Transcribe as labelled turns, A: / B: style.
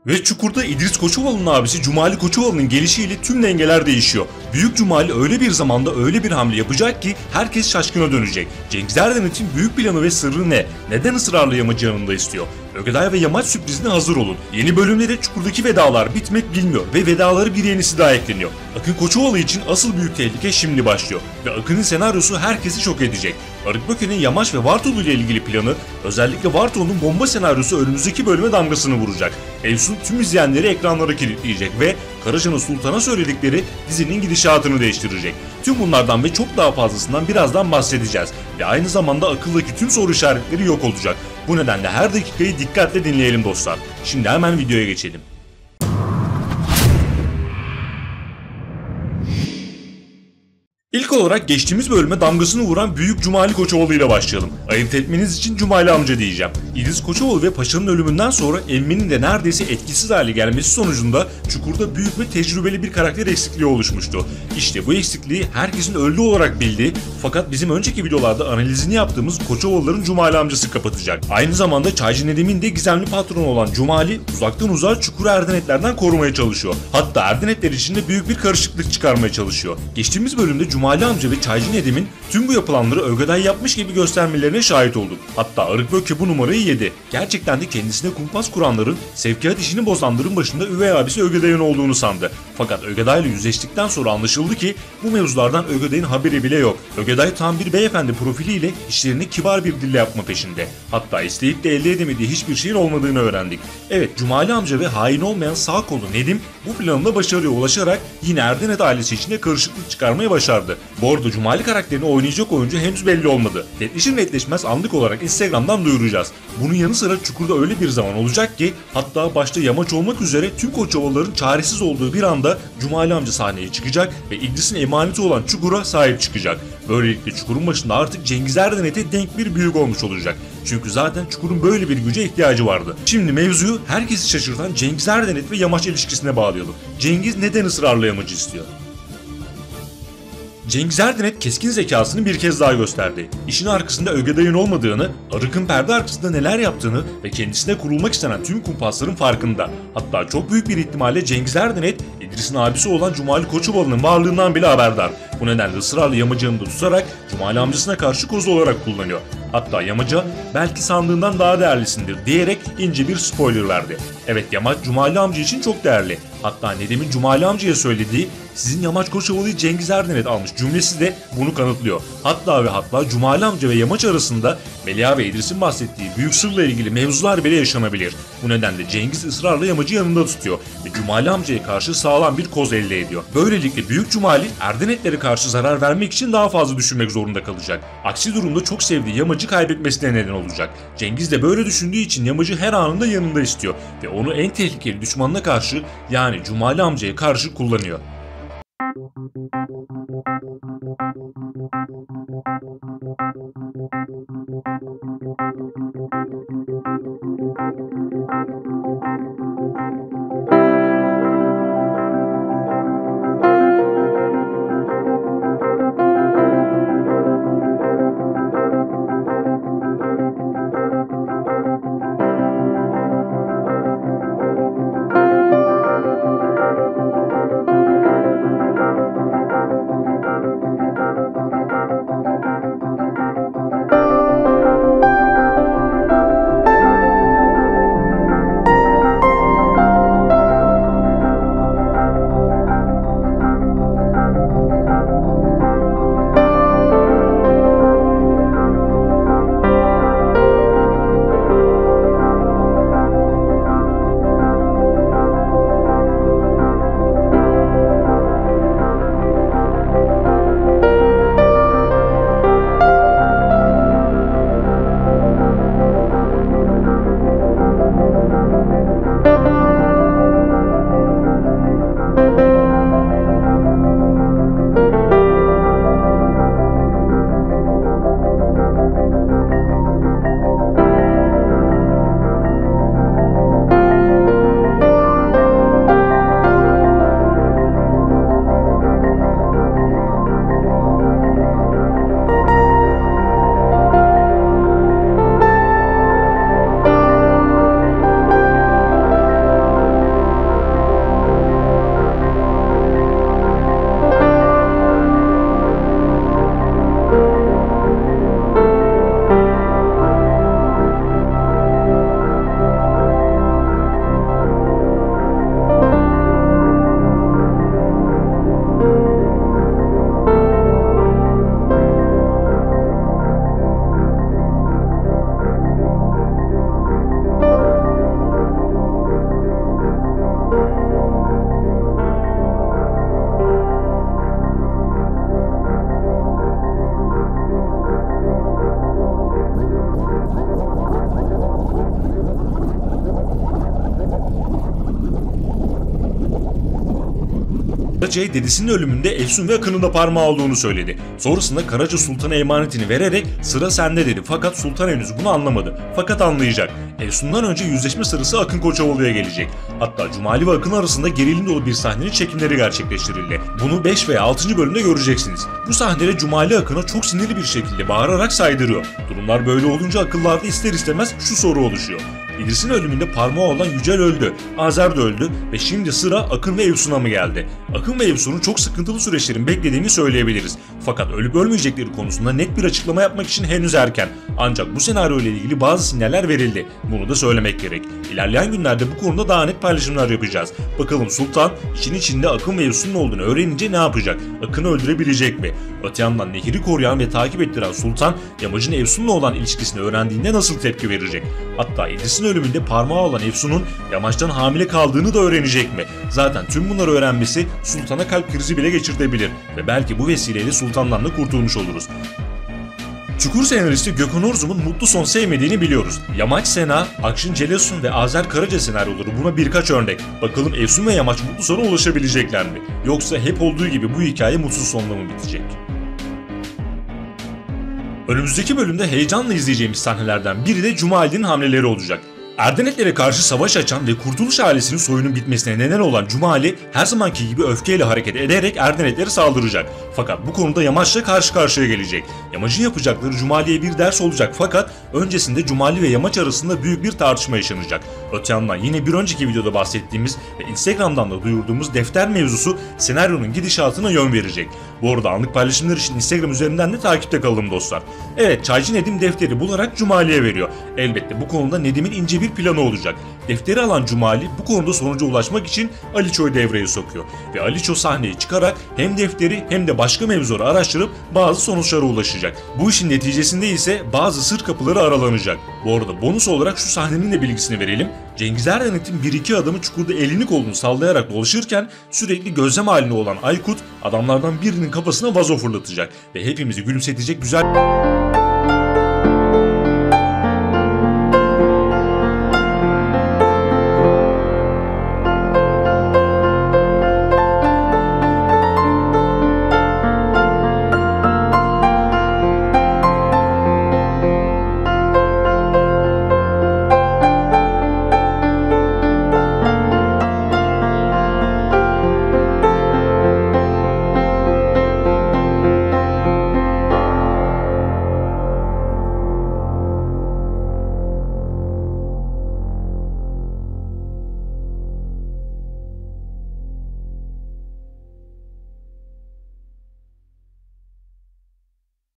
A: Ve Çukur'da İdris Koçovalı'nın abisi Cumali Koçovalı'nın gelişiyle tüm dengeler değişiyor. Büyük Cumali öyle bir zamanda öyle bir hamle yapacak ki herkes şaşkına dönecek. Cengiz Erdenet'in büyük planı ve sırrı ne? Neden ısrarla Yamacı yanında istiyor? Ögeday ve Yamaç sürprizine hazır olun. Yeni bölümde de Çukur'daki vedalar bitmek bilmiyor ve vedaları bir yenisi daha ekleniyor. Akın Koçovalı için asıl büyük tehlike şimdi başlıyor ve Akın'ın senaryosu herkesi şok edecek. Arık Böke'nin Yamaç ve Vartolu ile ilgili planı, özellikle Vartolu'nun bomba senaryosu önümüzdeki bölüme damgasını vuracak. Efsun tüm izleyenleri ekranlara kilitleyecek ve Karaca'nın Sultan'a söyledikleri dizinin gidişatını değiştirecek. Tüm bunlardan ve çok daha fazlasından birazdan bahsedeceğiz ve aynı zamanda akıldaki tüm soru işaretleri yok olacak. Bu nedenle her dakikayı dikkatle dinleyelim dostlar. Şimdi hemen videoya geçelim. İlk olarak geçtiğimiz bölüme damgasını vuran Büyük Cumali Koçovalı ile başlayalım. Ayırt etmeniz için Cumali amca diyeceğim. İdris Koçovalı ve Paşa'nın ölümünden sonra emminin de neredeyse etkisiz hale gelmesi sonucunda Çukur'da büyük ve tecrübeli bir karakter eksikliği oluşmuştu. İşte bu eksikliği herkesin öldüğü olarak bildiği fakat bizim önceki videolarda analizini yaptığımız Koçovalıların Cumali amcası kapatacak. Aynı zamanda Çaycı Nedim'in de gizemli patronu olan Cumali uzaktan uzağa Çukur'u Erdenetlerden korumaya çalışıyor. Hatta Erdenetler içinde büyük bir karışıklık çıkarmaya çalışıyor. Geçtiğimiz bölümde Cumali amca ve Çaycı Nedim'in tüm bu yapılanları Ögeday yapmış gibi göstermelerine şahit olduk. Hatta Arık Böke bu numarayı yedi. Gerçekten de kendisine kumpas kuranların, sevkiyat işini bozanların başında üvey abisi Ögeday'ın olduğunu sandı. Fakat Ögeday'la yüzleştikten sonra anlaşıldı ki bu mevzulardan Ögeday'ın haberi bile yok. Ögeday tam bir beyefendi profiliyle işlerini kibar bir dille yapma peşinde. Hatta isteyip de elde edemediği hiçbir şeyin olmadığını öğrendik. Evet, Cumali amca ve hain olmayan sağ kolu Nedim bu planında başarıya ulaşarak yine Erdenet ailesi içinde karışıklık çıkarmaya başardı. Bu arada Cumali karakterini oynayacak oyuncu henüz belli olmadı. Netleşir netleşmez anlık olarak Instagram'dan duyuracağız. Bunun yanı sıra Çukur'da öyle bir zaman olacak ki hatta başta Yamaç olmak üzere tüm Koçovalıların çaresiz olduğu bir anda Cumali amca sahneye çıkacak ve İdris'in emaneti olan Çukur'a sahip çıkacak. Böylelikle Çukur'un başında artık Cengiz Erdenet'e denk bir büyük olmuş olacak. Çünkü zaten Çukur'un böyle bir güce ihtiyacı vardı. Şimdi mevzuyu herkesi şaşırtan Cengiz Erdenet ve Yamaç ilişkisine bağlayalım. Cengiz neden ısrarla Yamaç'ı istiyor? Cengiz Erdenet keskin zekasını bir kez daha gösterdi. İşin arkasında Ögeday'ın olmadığını, Arık'ın perde arkasında neler yaptığını ve kendisine kurulmak istenen tüm kumpasların farkında. Hatta çok büyük bir ihtimalle Cengiz Erdenet, İdris'in abisi olan Cumali Koçovalı'nın varlığından bile haberdar. Bu nedenle ısrarla Yamacı yanında tutarak Cumali amcasına karşı koz olarak kullanıyor. Hatta Yamaç'a belki sandığından daha değerlisindir diyerek ince bir spoiler verdi. Evet, Yamaç Cumali amca için çok değerli. Hatta Nedim'in Cumali amcaya söylediği "Sizin Yamaç Koçovalı'yı Cengiz Erdenet almış" cümlesi de bunu kanıtlıyor. Hatta Cumali amca ve Yamaç arasında Melia ve İdris'in bahsettiği büyük sırla ilgili mevzular bile yaşanabilir. Bu nedenle Cengiz ısrarla Yamaç'ı yanında tutuyor ve Cumali amcaya karşı sağlam bir koz elde ediyor. Böylelikle Büyük Cumali Erdenetlere karşı zarar vermek için daha fazla düşünmek zorunda kalacak. Aksi durumda çok sevdiği Yamaç'ı kaybetmesine neden olacak. Cengiz de böyle düşündüğü için Yamaç'ı her anında yanında istiyor ve onu en tehlikeli düşmanına karşı, yani Cumali amcaya karşı kullanıyor. Karaca'ya dedesinin ölümünde Efsun ve Akın'ın da parmağı olduğunu söyledi. Sonrasında Karaca Sultan'a emanetini vererek sıra sende dedi, fakat Sultan henüz bunu anlamadı. Fakat anlayacak. Efsun'dan önce yüzleşme sırası Akın Koçovalı'ya gelecek. Hatta Cumali ve Akın arasında gerilim dolu bir sahnenin çekimleri gerçekleştirildi. Bunu 5 veya 6. bölümde göreceksiniz. Bu sahnede Cumali Akın'a çok sinirli bir şekilde bağırarak saydırıyor. Durumlar böyle olunca akıllarda ister istemez şu soru oluşuyor. İdris'in ölümünde parmağı olan Yücel öldü, Azer de öldü ve şimdi sıra Akın ve Efsun'a mı geldi? Akın ve Efsun'un çok sıkıntılı süreçlerin beklediğini söyleyebiliriz. Fakat ölüp ölmeyecekleri konusunda net bir açıklama yapmak için henüz erken. Ancak bu senaryo ile ilgili bazı sinyaller verildi. Bunu da söylemek gerek. İlerleyen günlerde bu konuda daha net paylaşımlar yapacağız. Bakalım Sultan işin içinde Akın ve Efsun'un olduğunu öğrenince ne yapacak? Akın'ı öldürebilecek mi? Öte yandan Nehir'i koruyan ve takip ettiren Sultan, Yamacın Efsun'la olan ilişkisini öğrendiğinde nasıl tepki verecek? Hatta İdris'in ölümünde parmağı olan Efsun'un Yamaç'tan hamile kaldığını da öğrenecek mi? Zaten tüm bunları öğrenmesi Sultan'a kalp krizi bile geçirtebilir ve belki bu vesileyle Sultan'dan da kurtulmuş oluruz. Çukur senaristi Gökhan Orzum'un mutlu son sevmediğini biliyoruz. Yamaç Sena, Akşin Celesun ve Azer Karaca senaryoları buna birkaç örnek. Bakalım Efsun ve Yamaç mutlu sona ulaşabilecekler mi? Yoksa hep olduğu gibi bu hikaye mutsuz sonla mı bitecek? Önümüzdeki bölümde heyecanla izleyeceğimiz sahnelerden biri de Cumali'nin hamleleri olacak. Erdenetlere karşı savaş açan ve Kurtuluş ailesinin soyunun bitmesine neden olan Cumali her zamanki gibi öfkeyle hareket ederek Erdenetlere saldıracak. Fakat bu konuda Yamaç'la karşı karşıya gelecek. Yamaç'ın yapacakları Cumali'ye bir ders olacak, fakat öncesinde Cumali ve Yamaç arasında büyük bir tartışma yaşanacak. Öte yandan yine bir önceki videoda bahsettiğimiz ve Instagram'dan da duyurduğumuz defter mevzusu senaryonun gidişatına yön verecek. Bu arada anlık paylaşımlar için Instagram üzerinden de takipte kalalım dostlar. Evet, Çaycı Nedim defteri bularak Cumali'ye veriyor. Elbette bu konuda Nedim'in ince bir planı olacak. Defteri alan Cumali bu konuda sonuca ulaşmak için Aliço'yu devreye sokuyor. Ve Aliço sahneye çıkarak hem defteri hem de başka mevzuları araştırıp bazı sonuçlara ulaşacak. Bu işin neticesinde ise bazı sır kapıları aralanacak. Bu arada bonus olarak şu sahnenin de bilgisini verelim. Cengiz Erdenet'in bir iki adamı çukurda elini kolunu sallayarak dolaşırken sürekli gözlem halinde olan Aykut adamlardan birinin kafasına vazo fırlatacak ve hepimizi gülümsetecek güzel